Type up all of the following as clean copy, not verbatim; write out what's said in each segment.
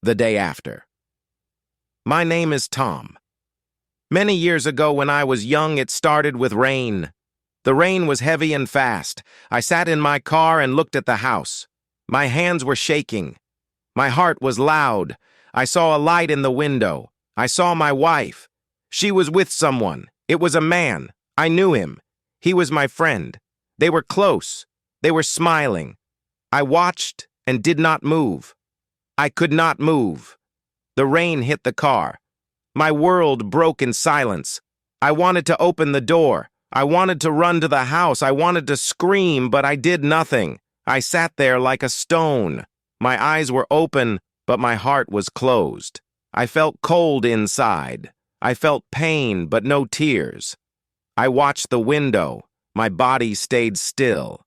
The day after. My name is Tom. Many years ago when I was young, it started with rain. The rain was heavy and fast. I sat in my car and looked at the house. My hands were shaking. My heart was loud. I saw a light in the window. I saw my wife. She was with someone. It was a man. I knew him. He was my friend. They were close. They were smiling. I watched and did not move. I could not move. The rain hit the car. My world broke in silence. I wanted to open the door. I wanted to run to the house. I wanted to scream, but I did nothing. I sat there like a stone. My eyes were open, but my heart was closed. I felt cold inside. I felt pain, but no tears. I watched the window. My body stayed still.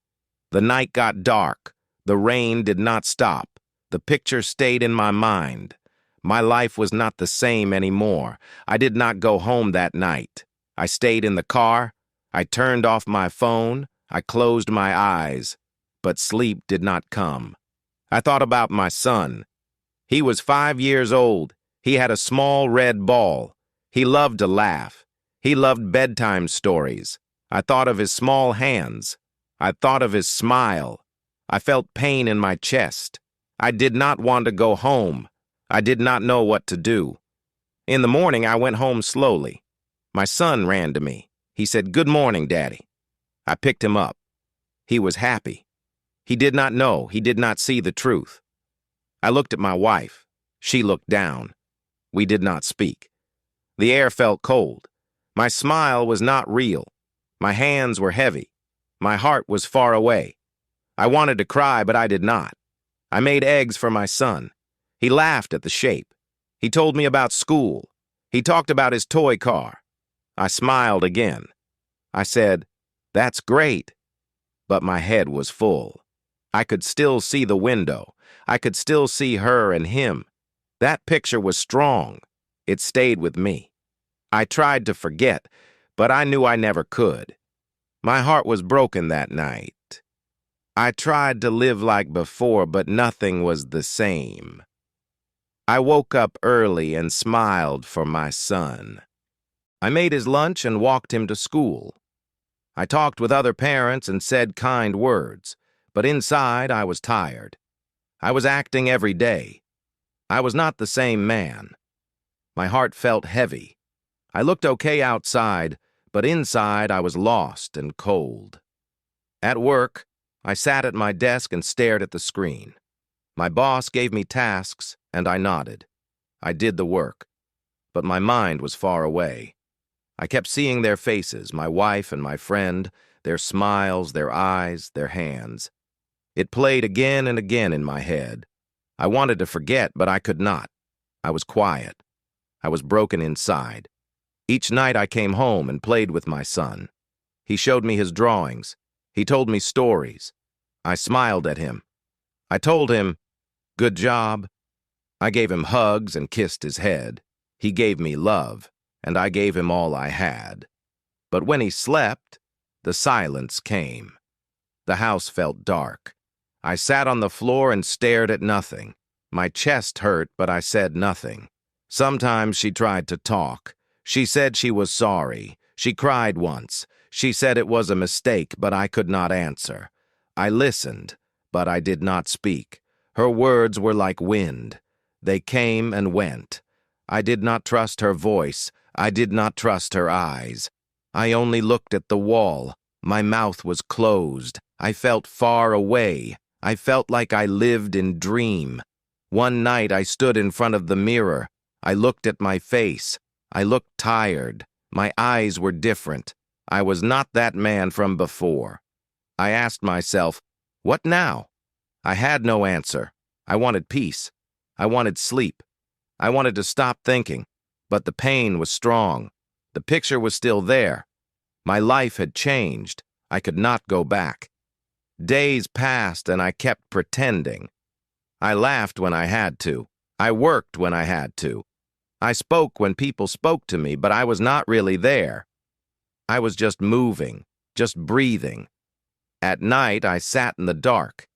The night got dark. The rain did not stop. The picture stayed in my mind. My life was not the same anymore. I did not go home that night. I stayed in the car. I turned off my phone. I closed my eyes. But sleep did not come. I thought about my son. He was 5 years old. He had a small red ball. He loved to laugh. He loved bedtime stories. I thought of his small hands. I thought of his smile. I felt pain in my chest. I did not want to go home. I did not know what to do. In the morning, I went home slowly. My son ran to me. He said, "Good morning, Daddy." I picked him up. He was happy. He did not know. He did not see the truth. I looked at my wife. She looked down. We did not speak. The air felt cold. My smile was not real. My hands were heavy. My heart was far away. I wanted to cry, but I did not. I made eggs for my son. He laughed at the shape. He told me about school. He talked about his toy car. I smiled again. I said, "That's great." But my head was full. I could still see the window. I could still see her and him. That picture was strong. It stayed with me. I tried to forget, but I knew I never could. My heart was broken that night. I tried to live like before, but nothing was the same. I woke up early and smiled for my son. I made his lunch and walked him to school. I talked with other parents and said kind words, but inside I was tired. I was acting every day. I was not the same man. My heart felt heavy. I looked okay outside, but inside I was lost and cold. At work, I sat at my desk and stared at the screen. My boss gave me tasks, and I nodded. I did the work, but my mind was far away. I kept seeing their faces, my wife and my friend, their smiles, their eyes, their hands. It played again and again in my head. I wanted to forget, but I could not. I was quiet. I was broken inside. Each night I came home and played with my son. He showed me his drawings. He told me stories. I smiled at him. I told him, "Good job." I gave him hugs and kissed his head. He gave me love, and I gave him all I had. But when he slept, the silence came. The house felt dark. I sat on the floor and stared at nothing. My chest hurt, but I said nothing. Sometimes she tried to talk. She said she was sorry. She cried once. She said it was a mistake, but I could not answer. I listened, but I did not speak. Her words were like wind. They came and went. I did not trust her voice. I did not trust her eyes. I only looked at the wall. My mouth was closed. I felt far away. I felt like I lived in dream. One night I stood in front of the mirror. I looked at my face. I looked tired. My eyes were different. I was not that man from before. I asked myself, what now? I had no answer. I wanted peace. I wanted sleep. I wanted to stop thinking, but the pain was strong. The picture was still there. My life had changed. I could not go back. Days passed and I kept pretending. I laughed when I had to. I worked when I had to. I spoke when people spoke to me, but I was not really there. I was just moving, just breathing. At night, I sat in the dark.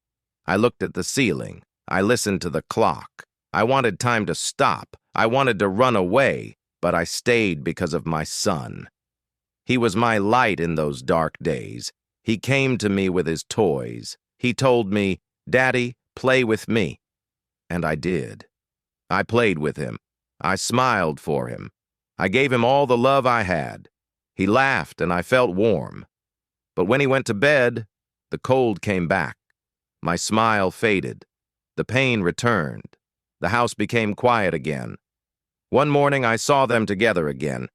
I looked at the ceiling. I listened to the clock. I wanted time to stop. I wanted to run away, but I stayed because of my son. He was my light in those dark days. He came to me with his toys. He told me, "Daddy, play with me." And I did. I played with him. I smiled for him. I gave him all the love I had. He laughed and I felt warm. But when he went to bed, the cold came back. My smile faded. The pain returned. The house became quiet again. One morning I saw them together again.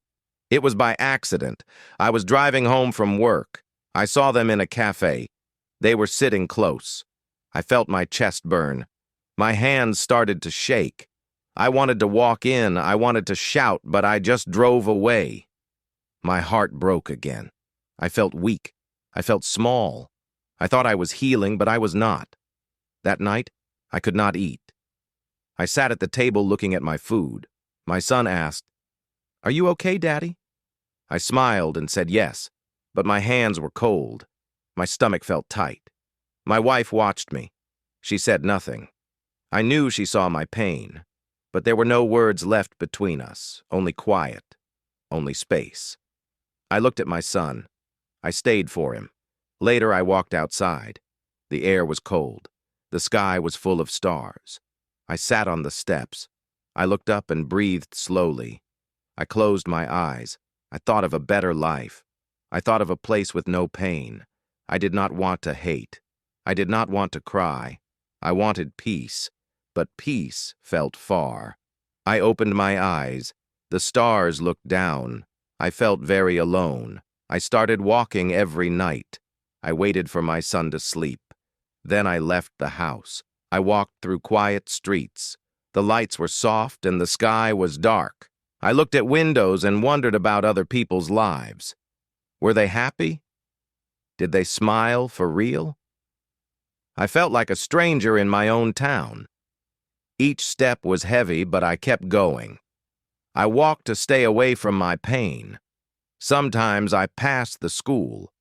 It was by accident. I was driving home from work. I saw them in a cafe. They were sitting close. I felt my chest burn. My hands started to shake. I wanted to walk in. I wanted to shout, but I just drove away. My heart broke again. I felt weak. I felt small. I thought I was healing, but I was not. That night, I could not eat. I sat at the table looking at my food. My son asked, "Are you okay, Daddy?" I smiled and said yes, but my hands were cold. My stomach felt tight. My wife watched me. She said nothing. I knew she saw my pain, but there were no words left between us, only quiet, only space. I looked at my son. I stayed for him. Later, I walked outside. The air was cold. The sky was full of stars. I sat on the steps. I looked up and breathed slowly. I closed my eyes. I thought of a better life. I thought of a place with no pain. I did not want to hate. I did not want to cry. I wanted peace, but peace felt far. I opened my eyes. The stars looked down. I felt very alone. I started walking every night. I waited for my son to sleep. Then I left the house. I walked through quiet streets. The lights were soft and the sky was dark. I looked at windows and wondered about other people's lives. Were they happy? Did they smile for real? I felt like a stranger in my own town. Each step was heavy, but I kept going. I walked to stay away from my pain. Sometimes I passed the school.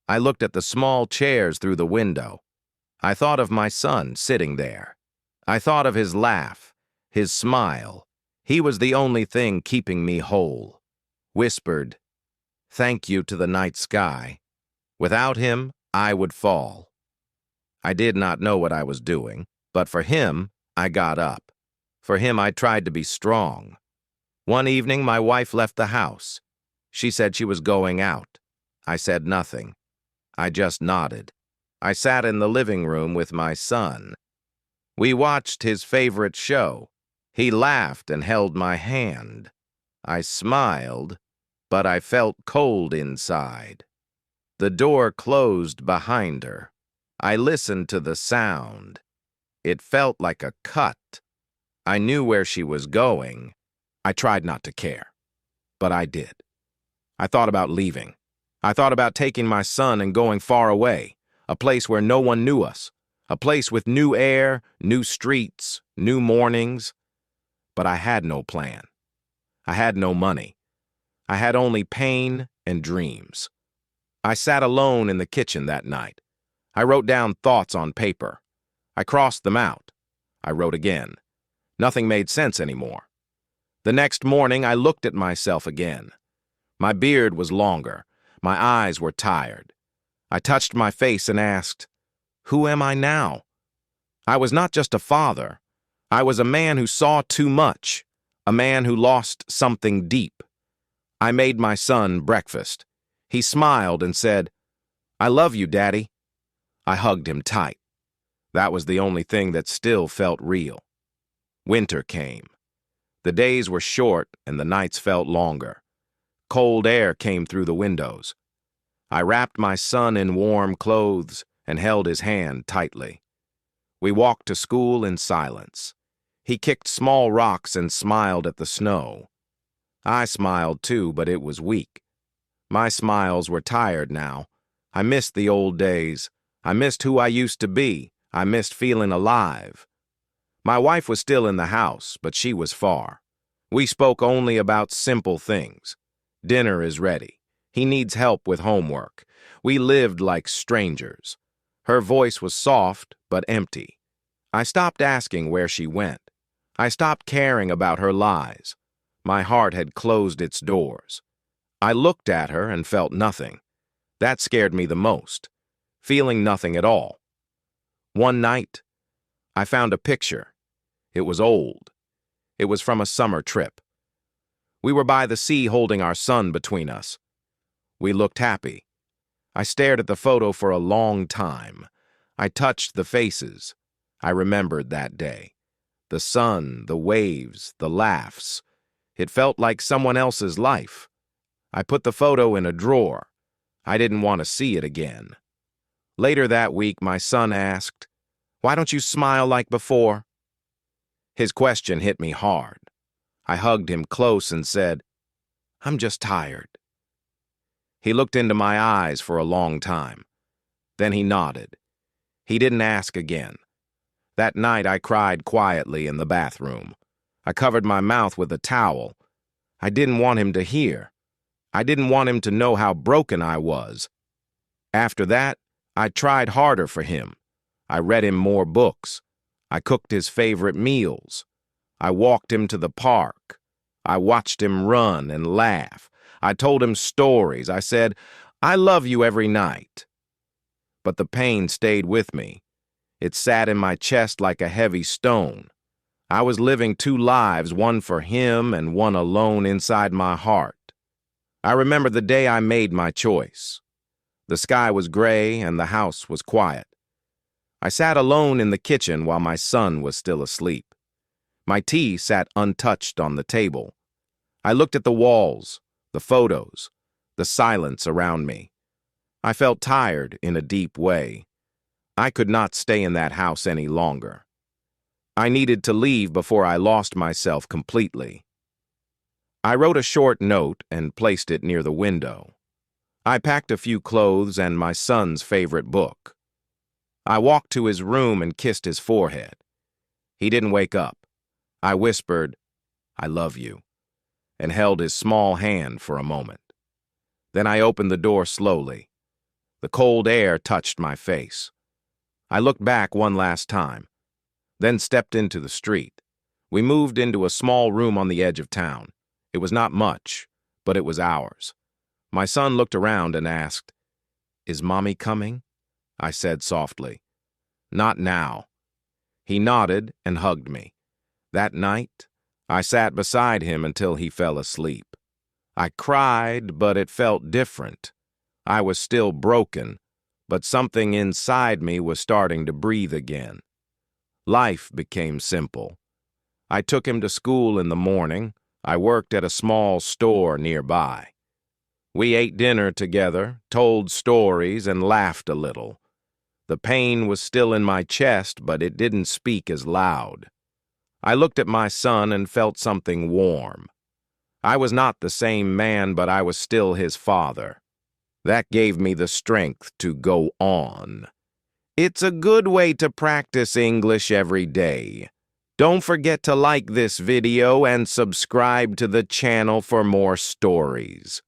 I looked at the small chairs through the window. I thought of my son sitting there. I thought of his laugh, his smile. He was the only thing keeping me whole. Whispered, "Thank you to the night sky. Without him, I would fall." I did not know what I was doing, but for him, I got up. For him, I tried to be strong. One evening, my wife left the house. She said she was going out. I said nothing. I just nodded. I sat in the living room with my son. We watched his favorite show. He laughed and held my hand. I smiled, but I felt cold inside. The door closed behind her. I listened to the sound. It felt like a cut. I knew where she was going. I tried not to care, but I did. I thought about leaving. I thought about taking my son and going far away, a place where no one knew us, a place with new air, new streets, new mornings. But I had no plan. I had no money. I had only pain and dreams. I sat alone in the kitchen that night. I wrote down thoughts on paper. I crossed them out. I wrote again. Nothing made sense anymore. The next morning, I looked at myself again. My beard was longer. My eyes were tired. I touched my face and asked, "Who am I now?" I was not just a father. I was a man who saw too much, a man who lost something deep. I made my son breakfast. He smiled and said, "I love you, Daddy." I hugged him tight. That was the only thing that still felt real. Winter came. The days were short and the nights felt longer. Cold air came through the windows. I wrapped my son in warm clothes and held his hand tightly. We walked to school in silence. He kicked small rocks and smiled at the snow. I smiled too, but it was weak. My smiles were tired now. I missed the old days. I missed who I used to be. I missed feeling alive. My wife was still in the house, but she was far. We spoke only about simple things. Dinner is ready. He needs help with homework. We lived like strangers. Her voice was soft but empty. I stopped asking where she went. I stopped caring about her lies. My heart had closed its doors. I looked at her and felt nothing. That scared me the most, feeling nothing at all. One night, I found a picture. It was old. It was from a summer trip. We were by the sea holding our son between us. We looked happy. I stared at the photo for a long time. I touched the faces. I remembered that day. The sun, the waves, the laughs. It felt like someone else's life. I put the photo in a drawer. I didn't want to see it again. Later that week, my son asked, "Why don't you smile like before?" His question hit me hard. I hugged him close and said, "I'm just tired." He looked into my eyes for a long time. Then he nodded. He didn't ask again. That night I cried quietly in the bathroom. I covered my mouth with a towel. I didn't want him to hear. I didn't want him to know how broken I was. After that, I tried harder for him. I read him more books. I cooked his favorite meals. I walked him to the park. I watched him run and laugh. I told him stories. I said, "I love you" every night. But the pain stayed with me. It sat in my chest like a heavy stone. I was living two lives, one for him and one alone inside my heart. I remember the day I made my choice. The sky was gray and the house was quiet. I sat alone in the kitchen while my son was still asleep. My tea sat untouched on the table. I looked at the walls, the photos, the silence around me. I felt tired in a deep way. I could not stay in that house any longer. I needed to leave before I lost myself completely. I wrote a short note and placed it near the window. I packed a few clothes and my son's favorite book. I walked to his room and kissed his forehead. He didn't wake up. I whispered, "I love you," and held his small hand for a moment. Then I opened the door slowly. The cold air touched my face. I looked back one last time, then stepped into the street. We moved into a small room on the edge of town. It was not much, but it was ours. My son looked around and asked, "Is Mommy coming?" I said softly, "Not now." He nodded and hugged me. That night, I sat beside him until he fell asleep. I cried, but it felt different. I was still broken, but something inside me was starting to breathe again. Life became simple. I took him to school in the morning. I worked at a small store nearby. We ate dinner together, told stories, and laughed a little. The pain was still in my chest, but it didn't speak as loud. I looked at my son and felt something warm. I was not the same man, but I was still his father. That gave me the strength to go on. It's a good way to practice English every day. Don't forget to like this video and subscribe to the channel for more stories.